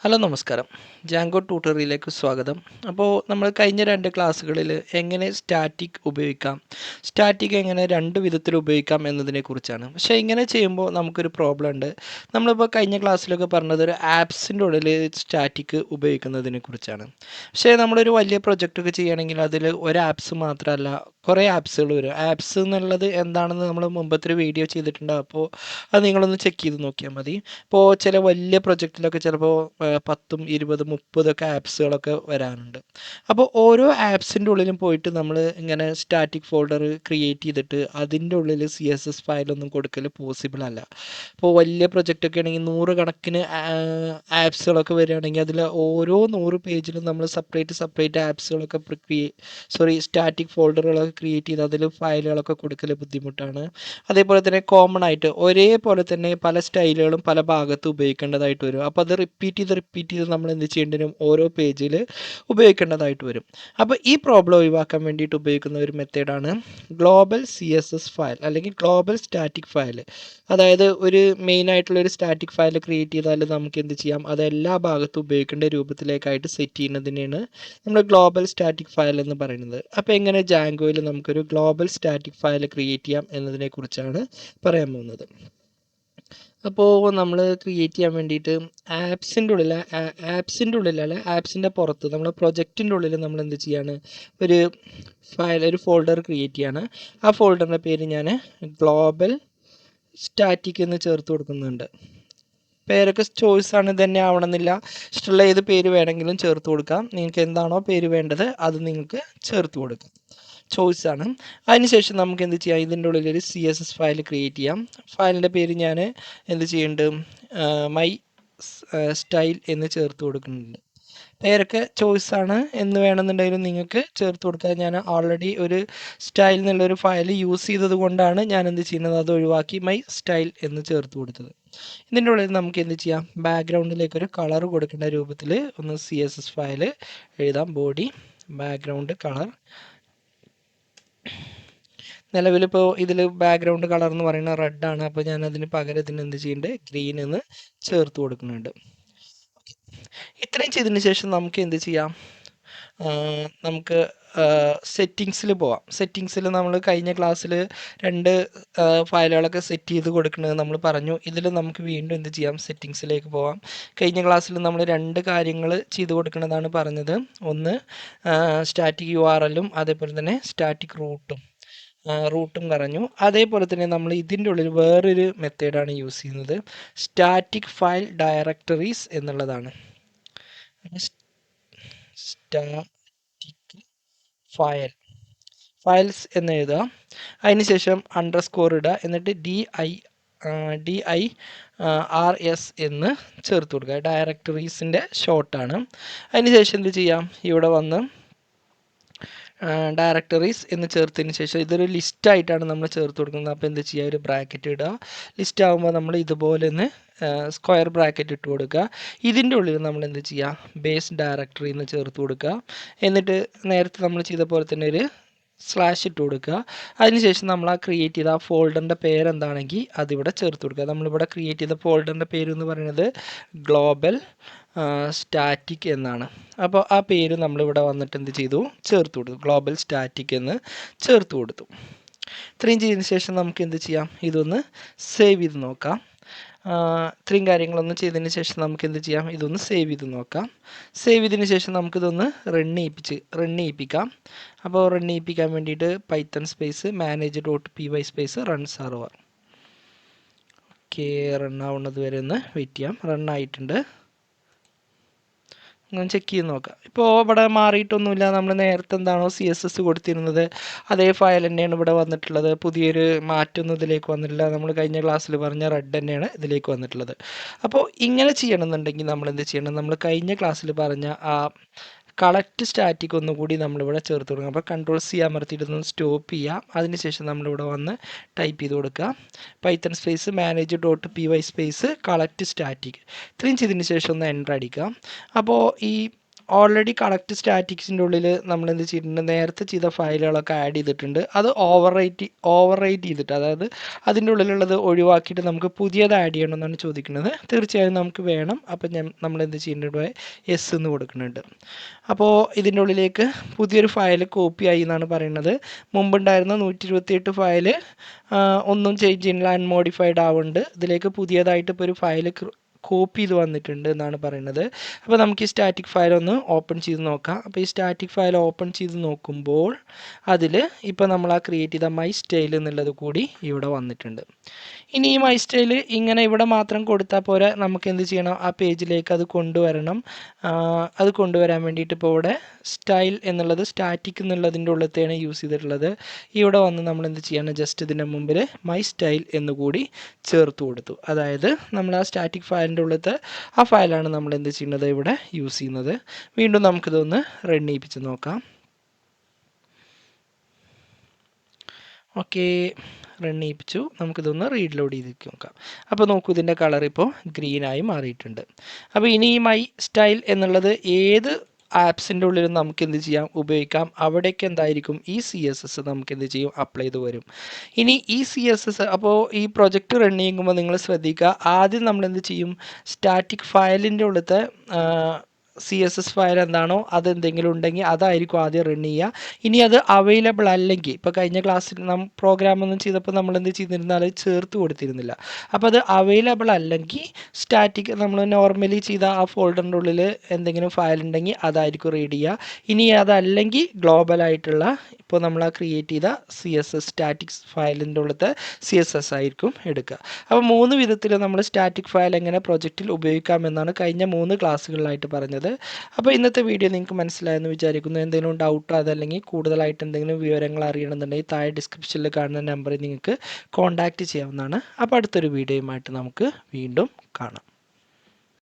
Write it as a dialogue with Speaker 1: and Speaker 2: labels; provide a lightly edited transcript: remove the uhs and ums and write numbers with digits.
Speaker 1: Hello നമസ്കാരം. ജാങ്കോ ട്യൂട്ടോറിയലിലേക്ക് സ്വാഗതം. അപ്പോൾ നമ്മൾ കഴിഞ്ഞ 2 ക്ലാസ്സുകളിൽ എങ്ങനെ സ്റ്റാറ്റിക് ഉപയോഗിക്കാം, സ്റ്റാറ്റിക് എങ്ങനെ 2 വിധത്തിൽ ഉപയോഗിക്കാം എന്നതിനെക്കുറിച്ചാണ്. പക്ഷേ ഇങ്ങനെ ചെയ്യുമ്പോൾ നമുക്കൊരു പ്രോബ്ലം ഉണ്ട്. നമ്മളിപ്പോൾ കഴിഞ്ഞ ക്ലാസ്സിലൊക്കെ പറഞ്ഞത് ഒരു ആപ്സിൻ്റെ ഉള്ളിൽ സ്റ്റാറ്റിക് ഉപയോഗിക്കുന്നതിനെ കുറിച്ചാണ്. പക്ഷേ നമ്മളൊരു വലിയ പ്രൊജക്റ്റൊക്കെ ചെയ്യുകയാണെങ്കിൽ അതിൽ ഒരു ആപ്സ് മാത്രമല്ല കുറേ ആപ്സുകൾ വരും. ആപ്സ് എന്നുള്ളത് എന്താണെന്ന് നമ്മൾ മുമ്പത്തെ ഒരു വീഡിയോ ചെയ്തിട്ടുണ്ട്. അപ്പോൾ അത് നിങ്ങളൊന്ന് ചെക്ക് ചെയ്ത് നോക്കിയാൽ മതി. ഇപ്പോൾ ചില വലിയ പ്രൊജക്റ്റിലൊക്കെ ചിലപ്പോൾ 10, 20, 30 ആപ്സുകളൊക്കെ വരാനുണ്ട്. അപ്പോൾ ഓരോ ആപ്സിൻ്റെ ഉള്ളിലും പോയിട്ട് നമ്മൾ ഇങ്ങനെ സ്റ്റാറ്റിക് ഫോൾഡർ ക്രിയേറ്റ് ചെയ്തിട്ട് അതിൻ്റെ ഉള്ളിൽ CSS ഫയലൊന്നും കൊടുക്കൽ പോസിബിൾ അല്ല. ഇപ്പോൾ വലിയ പ്രൊജക്റ്റൊക്കെ ആണെങ്കിൽ 100 കണക്കിന് ആപ്സുകളൊക്കെ വരികയാണെങ്കിൽ അതിൽ ഓരോ 100 പേജിലും നമ്മൾ സെപ്പറേറ്റ് ആപ്സുകളൊക്കെ സ്റ്റാറ്റിക് ഫോൾഡറുകളൊക്കെ ക്രിയേറ്റ് ചെയ്ത് അതിൽ ഫയലുകളൊക്കെ കൊടുക്കൽ ബുദ്ധിമുട്ടാണ്. അതേപോലെ തന്നെ കോമൺ ആയിട്ട് ഒരേപോലെ തന്നെ പല സ്റ്റൈലുകളും പല ഭാഗത്ത് ഉപയോഗിക്കേണ്ടതായിട്ട് വരും. അപ്പോൾ അത് റിപ്പീറ്റ് ചെയ്ത് നമ്മൾ എന്ത് ചെയ്യേണ്ടി വരും, ഓരോ പേജിൽ ഉപയോഗിക്കേണ്ടതായിട്ട് വരും. അപ്പോൾ ഈ പ്രോബ്ലം ഒഴിവാക്കാൻ വേണ്ടിയിട്ട് ഉപയോഗിക്കുന്ന ഒരു മെത്തേഡാണ് ഗ്ലോബൽ CSS ഫയൽ അല്ലെങ്കിൽ ഗ്ലോബൽ സ്റ്റാറ്റിക് ഫയൽ. അതായത് ഒരു മെയിൻ ആയിട്ടുള്ള ഒരു സ്റ്റാറ്റിക് ഫയൽ ക്രിയേറ്റ് ചെയ്താൽ നമുക്ക് എന്ത് ചെയ്യാം, അത് എല്ലാ ഭാഗത്തും ഉപയോഗിക്കേണ്ട രൂപത്തിലേക്കായിട്ട് സെറ്റ് ചെയ്യുന്നതിനെയാണ് നമ്മൾ ഗ്ലോബൽ സ്റ്റാറ്റിക് ഫയൽ എന്ന് പറയുന്നത്. അപ്പോൾ എങ്ങനെ ജാങ്കോയിൽ നമുക്കൊരു ഗ്ലോബൽ സ്റ്റാറ്റിക് ഫയൽ ക്രിയേറ്റ് ചെയ്യാം എന്നതിനെ കുറിച്ചാണ് പറയാൻ പോകുന്നത്. അപ്പോൾ നമ്മൾ ക്രിയേറ്റ് ചെയ്യാൻ വേണ്ടിയിട്ട് ആപ്സിൻ്റെ ഉള്ളിലല്ല, ആപ്സിൻ്റെ പുറത്ത് നമ്മൾ പ്രൊജക്റ്റിൻ്റെ ഉള്ളിൽ നമ്മൾ എന്ത് ചെയ്യാണ്, ഒരു ഫോൾഡർ ക്രിയേറ്റ് ചെയ്യാണ്. ആ ഫോൾഡറിൻ്റെ പേര് ഞാൻ ഗ്ലോബൽ സ്റ്റാറ്റിക് എന്ന് ചേർത്ത് കൊടുക്കുന്നുണ്ട്. പേരൊക്കെ ചോയ്സ് ആണ്, തന്നെ ആവണമെന്നില്ല. ഇഷ്ടമുള്ള ഏത് പേര് വേണമെങ്കിലും ചേർത്ത് കൊടുക്കാം. നിങ്ങൾക്ക് എന്താണോ പേര് വേണ്ടത് അത് നിങ്ങൾക്ക് ചേർത്ത് കൊടുക്കാം, ചോയ്സ് ആണ്. അതിനുശേഷം നമുക്ക് എന്ത് ചെയ്യാം, ഇതിൻ്റെ ഉള്ളിൽ ഒരു CSS ഫയൽ ക്രിയേറ്റ് ചെയ്യാം. ഫയലിൻ്റെ പേര് ഞാൻ എന്ത് ചെയ്യുന്നുണ്ട്, മൈ സ്റ്റൈൽ എന്ന് ചേർത്ത് കൊടുക്കുന്നുണ്ട്. പേരൊക്കെ ചോയ്സ് ആണ്, എന്ന് വേണമെന്നുണ്ടെങ്കിലും നിങ്ങൾക്ക് ചേർത്ത് കൊടുക്കാം. ഞാൻ ഓൾറെഡി ഒരു സ്റ്റൈൽ എന്നുള്ളൊരു ഫയൽ യൂസ് ചെയ്തത് കൊണ്ടാണ് ഞാൻ എന്ത് ചെയ്യുന്നത്, അത് ഒഴിവാക്കി മൈ സ്റ്റൈൽ എന്ന് ചേർത്ത് കൊടുത്തത്. ഇതിൻ്റെ ഉള്ളിൽ നമുക്ക് എന്ത് ചെയ്യാം, ബാക്ക്ഗ്രൗണ്ടിലേക്ക് ഒരു കളർ കൊടുക്കേണ്ട രൂപത്തിൽ ഒന്ന് CSS ഫയൽ എഴുതാം. Body background colour. നിലവിലിപ്പോൾ ഇതിൽ ബാക്ക്ഗ്രൗണ്ട് കളർ എന്ന് പറയുന്നത് റെഡാണ്. അപ്പോൾ ഞാൻ അതിന് പകരം ഇതിന് എന്ത് ചെയ്യുന്നുണ്ട്, ഗ്രീൻ എന്ന് ചേർത്ത് കൊടുക്കുന്നുണ്ട്. ഇത്രയും ചെയ്തതിന് ശേഷം നമുക്ക് എന്ത് ചെയ്യാം, നമുക്ക് സെറ്റിങ്സിൽ പോവാം. സെറ്റിങ്സിൽ നമ്മൾ കഴിഞ്ഞ ക്ലാസ്സിൽ 2 ഫയലുകളൊക്കെ സെറ്റ് ചെയ്ത് കൊടുക്കുന്നത് നമ്മൾ പറഞ്ഞു. ഇതിൽ നമുക്ക് വീണ്ടും എന്ത് ചെയ്യാം, സെറ്റിങ്സിലേക്ക് പോവാം. കഴിഞ്ഞ ക്ലാസ്സിൽ നമ്മൾ 2 കാര്യങ്ങൾ ചെയ്ത് കൊടുക്കുന്നതാണ് പറഞ്ഞത്. ഒന്ന് സ്റ്റാറ്റിക് URL-ഉം അതേപോലെ തന്നെ സ്റ്റാറ്റിക് റൂട്ടും പറഞ്ഞു. അതേപോലെ തന്നെ നമ്മൾ ഇതിൻ്റെ ഉള്ളിൽ വേറൊരു മെത്തേഡാണ് യൂസ് ചെയ്യുന്നത്, സ്റ്റാറ്റിക് ഫയൽ ഡയറക്ടറീസ് എന്നുള്ളതാണ്. സ്റ്റാറ്റിക് ഫയൽസ് എന്ന് എഴുതുക. അതിനുശേഷം അണ്ടർസ്കോർ ഇടുക. എന്നിട്ട് DIRS എന്ന് ചേർത്ത് കൊടുക്കുക. ഡയറക്ടറീസിൻ്റെ ഷോർട്ടാണ്. അതിനുശേഷം എന്ത് ചെയ്യാം, ഇവിടെ വന്ന് ഡയറക്ടറീസ് എന്ന് ചേർത്തതിന് ശേഷം ഇതൊരു ലിസ്റ്റായിട്ടാണ് നമ്മൾ ചേർത്ത് കൊടുക്കുന്നത്. അപ്പോൾ എന്ത് ചെയ്യുക, ഒരു ബ്രാക്കറ്റ് ഇടുക. ലിസ്റ്റ് ആകുമ്പോൾ നമ്മൾ ഇതുപോലെ ഒന്ന് സ്ക്വയർ ബ്രാക്കറ്റ് ഇട്ട് കൊടുക്കുക. ഇതിൻ്റെ ഉള്ളിൽ നമ്മൾ എന്ത് ചെയ്യുക, ബേസ് ഡയറക്ടറി എന്ന് ചേർത്ത് കൊടുക്കുക. എന്നിട്ട് നേരത്തെ നമ്മൾ ചെയ്ത പോലെ തന്നെ ഒരു സ്ലാഷ് ഇട്ട് കൊടുക്കുക. അതിനുശേഷം നമ്മൾ ആ ക്രിയേറ്റ് ചെയ്ത ആ ഫോൾഡറിൻ്റെ പേരെന്താണെങ്കിൽ അതിവിടെ ചേർത്ത് കൊടുക്കുക. നമ്മളിവിടെ ക്രിയേറ്റ് ചെയ്ത ഫോൾഡറിൻ്റെ പേര് എന്ന് പറയുന്നത് ഗ്ലോബൽ സ്റ്റാറ്റിക് എന്നാണ്. അപ്പോൾ ആ പേര് നമ്മളിവിടെ വന്നിട്ട് എന്ത് ചെയ്തു, ചേർത്ത് കൊടുത്തു, ഗ്ലോബൽ സ്റ്റാറ്റിക് എന്ന് ചേർത്ത് കൊടുത്തു. ഇത്രയും ചെയ്തതിന് ശേഷം നമുക്ക് എന്ത് ചെയ്യാം, ഇതൊന്ന് സേവ് ചെയ്ത് നോക്കാം. ഇത്രയും കാര്യങ്ങളൊന്നും ചെയ്തതിന് ശേഷം നമുക്ക് എന്ത് ചെയ്യാം, ഇതൊന്ന് സേവ് ചെയ്ത് നോക്കാം. സേവ് ചെയ്തതിന് ശേഷം നമുക്കിതൊന്ന് റൺ ചെയ്യിപ്പിക്കാം. അപ്പോൾ റൺ ചെയ്യിപ്പിക്കാൻ വേണ്ടിയിട്ട് Python space manage.py space run server. Okay, run ആവുന്നത് വരെ ഒന്ന് വെയിറ്റ് ചെയ്യാം. റൺ ആയിട്ടുണ്ട്, ചെക്ക് ചെയ്ത് നോക്കാം. ഇപ്പോൾ ഇവിടെ മാറിയിട്ടൊന്നുമില്ല. നമ്മൾ നേരത്തെ എന്താണോ CSS കൊടുത്തിരുന്നത് അതേ ഫയൽ തന്നെയാണ് ഇവിടെ വന്നിട്ടുള്ളത്. പുതിയൊരു മാറ്റമൊന്നും ഇതിലേക്ക് വന്നിട്ടില്ല. നമ്മൾ കഴിഞ്ഞ ക്ലാസ്സിൽ പറഞ്ഞ റെഡ് തന്നെയാണ് ഇതിലേക്ക് വന്നിട്ടുള്ളത്. അപ്പോൾ ഇങ്ങനെ ചെയ്യണമെന്നുണ്ടെങ്കിൽ നമ്മൾ എന്ത് ചെയ്യണം, നമ്മൾ കഴിഞ്ഞ ക്ലാസ്സിൽ പറഞ്ഞ ആ കളക്ട് സ്റ്റാറ്റിക് ഒന്നുകൂടി നമ്മളിവിടെ ചേർത്ത് കൊടുക്കണം. അപ്പോൾ Ctrl+C അമർത്തിയിട്ടൊന്ന് സ്റ്റോപ്പ് ചെയ്യാം. അതിനുശേഷം നമ്മളിവിടെ വന്ന് ടൈപ്പ് ചെയ്ത് കൊടുക്കുക, Python space manage.py space collect static. ഇത്രയും ചെയ്തതിന് ശേഷം ഒന്ന് എൻ്റർ അടിക്കാം. അപ്പോൾ ഈ ഓൾറെഡി കളക്ട് സ്റ്റാറ്റിക്സിൻ്റെ ഉള്ളിൽ നമ്മൾ എന്ത് ചെയ്തിട്ടുണ്ട്, നേരത്തെ ചെയ്ത ഫയലുകളൊക്കെ ആഡ് ചെയ്തിട്ടുണ്ട്. അത് ഓവർ റൈറ്റ് ചെയ്തിട്ട്, അതായത് അതിൻ്റെ ഉള്ളിലുള്ളത് ഒഴിവാക്കിയിട്ട് നമുക്ക് പുതിയത് ആഡ് ചെയ്യണമെന്നാണ് ചോദിക്കുന്നത്. തീർച്ചയായും നമുക്ക് വേണം. അപ്പം നമ്മൾ എന്ത് ചെയ്യുന്നുണ്ട്, എസ് എന്ന് കൊടുക്കുന്നുണ്ട്. അപ്പോൾ ഇതിൻ്റെ ഉള്ളിലേക്ക് പുതിയൊരു ഫയൽ കോപ്പി ആയി എന്നാണ് പറയുന്നത്. മുമ്പുണ്ടായിരുന്ന 128 ഫയൽ ഒന്നും ചേഞ്ച് ചെയ്യുന്നില്ല, അൺമോഡിഫൈഡ് ആവുന്നുണ്ട്. ഇതിലേക്ക് പുതിയതായിട്ട് ഇപ്പോൾ ഒരു ഫയൽ കോപ്പി ചെയ്ത് വന്നിട്ടുണ്ട് എന്നാണ് പറയുന്നത്. അപ്പോൾ നമുക്ക് ഈ സ്റ്റാറ്റിക് ഫയൽ ഒന്ന് ഓപ്പൺ ചെയ്ത് നോക്കാം. അപ്പോൾ ഈ സ്റ്റാറ്റിക് ഫയൽ ഓപ്പൺ ചെയ്ത് നോക്കുമ്പോൾ അതിൽ ഇപ്പോൾ നമ്മൾ ആ ക്രിയേറ്റ് ചെയ്ത മൈ സ്റ്റൈൽ എന്നുള്ളത് കൂടി ഇവിടെ വന്നിട്ടുണ്ട്. ഇനി ഈ മൈ സ്റ്റൈൽ ഇങ്ങനെ ഇവിടെ മാത്രം കൊടുത്താൽ പോരാ, നമുക്ക് എന്ത് ചെയ്യണം, ആ പേജിലേക്ക് അത് കൊണ്ടുവരണം. അത് കൊണ്ടുവരാൻ വേണ്ടിയിട്ട് ഇപ്പോൾ ഇവിടെ സ്റ്റൈൽ എന്നുള്ളത് സ്റ്റാറ്റിക് എന്നുള്ളതിൻ്റെ ഉള്ളത്തെയാണ് യൂസ് ചെയ്തിട്ടുള്ളത്. ഇവിടെ വന്ന് നമ്മൾ എന്ത് ചെയ്യണം, ജസ്റ്റ് ഇതിൻ്റെ മുമ്പിൽ മൈ സ്റ്റൈൽ എന്നുകൂടി ചേർത്ത് കൊടുത്തു. അതായത് നമ്മൾ ആ സ്റ്റാറ്റിക് ഫയലിൻ്റെ ഉള്ളത്തെ ആ ഫയലാണ് നമ്മൾ എന്ത് ചെയ്യുന്നത്, ഇവിടെ യൂസ് ചെയ്യുന്നത്. വീണ്ടും നമുക്കിതൊന്ന് റൺ ചെയ്യിപ്പിച്ച് നോക്കാം. ഓക്കെ, റൺ ചെയ്യിപ്പിച്ചു. നമുക്കിതൊന്ന് റീഡ് ലോഡ് ചെയ്ത് നോക്കാം. അപ്പോൾ നോക്കൂ, ഇതിൻ്റെ കളർ ഇപ്പോൾ ഗ്രീനായി മാറിയിട്ടുണ്ട്. അപ്പോൾ ഇനി ഈ മൈ സ്റ്റൈൽ എന്നുള്ളത് ഏത് ആപ്സിൻ്റെ ഉള്ളിലും നമുക്ക് എന്ത് ചെയ്യാം, ഉപയോഗിക്കാം. അവിടേക്ക് എന്തായിരിക്കും, ഈ CSS നമുക്ക് എന്ത് ചെയ്യും, അപ്ലൈ ചെയ്ത് വരും. ഇനി ഈ CSS അപ്പോൾ ഈ പ്രൊജക്റ്റ് റൺ ചെയ്യുമ്പോൾ നിങ്ങൾ ശ്രദ്ധിക്കുക, ആദ്യം നമ്മൾ എന്ത് ചെയ്യും, സ്റ്റാറ്റിക് ഫയലിൻ്റെ ഉള്ളത്തെ CSS ഫയൽ എന്താണോ അതെന്തെങ്കിലും ഉണ്ടെങ്കിൽ അതായിരിക്കും ആദ്യം റൺ ചെയ്യുക. ഇനി അത് അവൈലബിൾ അല്ലെങ്കിൽ, ഇപ്പോൾ കഴിഞ്ഞ ക്ലാസ്സിൽ പ്രോഗ്രാം ഒന്നും ചെയ്തപ്പോൾ നമ്മൾ എന്ത് ചെയ്തിരുന്നാൽ അത് ചേർത്ത് കൊടുത്തിരുന്നില്ല. അപ്പോൾ അത് അവൈലബിൾ അല്ലെങ്കിൽ സ്റ്റാറ്റിക് നമ്മൾ നോർമലി ചെയ്ത ആ ഫോൾഡറിൻ്റെ ഉള്ളിൽ എന്തെങ്കിലും ഫയൽ ഉണ്ടെങ്കിൽ അതായിരിക്കും റീഡ് ചെയ്യുക. ഇനി അതല്ലെങ്കിൽ ഗ്ലോബലായിട്ടുള്ള ഇപ്പോൾ നമ്മൾ ആ ക്രിയേറ്റ് ചെയ്ത CSS സ്റ്റാറ്റിക്സ് ഫയലിൻ്റെ ഉള്ളത്തെ CSS ആയിരിക്കും എടുക്കുക. അപ്പോൾ 3 വിധത്തിൽ നമ്മൾ സ്റ്റാറ്റിക് ഫയൽ എങ്ങനെ പ്രൊജക്റ്റിൽ ഉപയോഗിക്കാമെന്നാണ് കഴിഞ്ഞ 3 ക്ലാസ്സുകളിലായിട്ട് പറഞ്ഞത്. അപ്പോൾ ഇന്നത്തെ വീഡിയോ നിങ്ങൾക്ക് മനസ്സിലായെന്ന് വിചാരിക്കുന്നു. എന്തെങ്കിലും ഡൗട്ടോ അതല്ലെങ്കിൽ കൂടുതലായിട്ട് എന്തെങ്കിലും വിവരങ്ങൾ അറിയണമെന്നുണ്ടെങ്കിൽ താഴെ ഡിസ്ക്രിപ്ഷനിൽ കാണുന്ന നമ്പറിൽ നിങ്ങൾക്ക് കോൺടാക്റ്റ് ചെയ്യാവുന്നതാണ്. അപ്പോൾ അടുത്തൊരു വീഡിയോയുമായിട്ട് നമുക്ക് വീണ്ടും കാണാം.